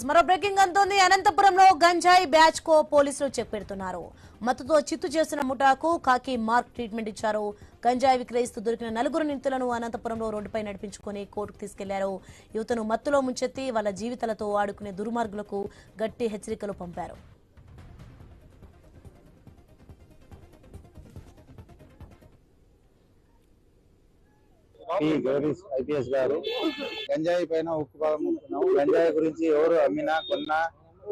మరో బ్రేకింగ్ అంతోంది. అనంతపురంలో గంజాయి బ్యాచ్ కో పోలీసులు చెక్ పెడుతున్నారు. మత్తుతో చిత్తు చేసిన ముఠాకు కాకి మార్క్ ట్రీట్మెంట్ ఇచ్చారు. గంజాయి విక్రయిస్తూ దొరికిన నలుగురు నిందితులను అనంతపురంలో రోడ్డుపై నడిపించుకుని కోర్టుకు తీసుకెళ్లారు. యువతను మత్తులో ముంచెత్తి వాళ్ళ జీవితాలతో ఆడుకునే దుర్మార్గులకు గట్టి హెచ్చరికలు పంపారు. ఐపీఎస్ గారు గంజాయి పైన ఉక్కు భాగం ముట్టున్నాము. గంజాయి గురించి ఎవరు అమ్మినా కొన్నా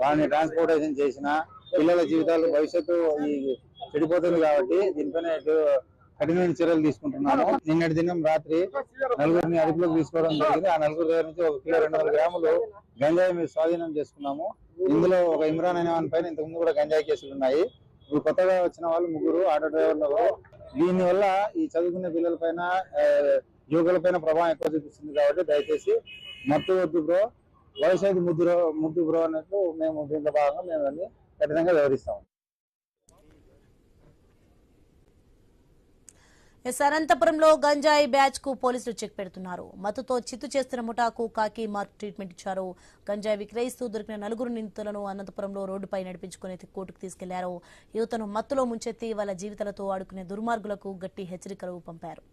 వాడిని ట్రాన్స్పోర్టేషన్ చేసినా పిల్లల జీవితాలు భవిష్యత్తు చెడిపోతుంది కాబట్టి దీనిపైన కఠినమైన చర్యలు తీసుకుంటున్నాము. నిన్నటి దినం రాత్రి నలుగురిని అదుపులోకి తీసుకోవడం జరిగింది. ఆ నలుగురు దగ్గర నుంచి 1 కిలో 200 గ్రాములు గంజాయి మీద స్వాధీనం చేసుకున్నాము. ఇందులో ఒక ఇమ్రాన్ అనే వాని పైన ఇంతకుముందు కూడా గంజాయి కేసులు ఉన్నాయి. ఇప్పుడు కొత్తగా వచ్చిన వాళ్ళు 3 ఆటో డ్రైవర్లు. దీనివల్ల ఈ చదువుకునే పిల్లల పైన యువకుల పైన ప్రభావం ఎక్కువ చూపిస్తుంది కాబట్టి దయచేసి మత్తు వద్దు బ్రో, భవిష్యత్తు ముద్దు బ్రో అన్నట్టు మేము దీంట్లో భాగంగా మేము అన్ని కఠినంగా వివరిస్తాము. అనంతపురంలో గంజాయి బ్యాచ్ కు పోలీసులు చెక్ పెడుతున్నారు. మత్తుతో చిత్తు చేస్తున్న ముఠాకు కాకి మార్క్ ట్రీట్మెంట్ ఇచ్చారు. గంజాయి విక్రయిస్తూ దొరికిన నలుగురు నిందితులను అనంతపురంలో రోడ్డుపై నడిపించుకుని కోర్టుకు తీసుకెళ్లారు. యువతను మత్తులో ముంచెత్తి వాళ్ళ జీవితాలతో ఆడుకునే దుర్మార్గులకు గట్టి హెచ్చరికలు పంపారు.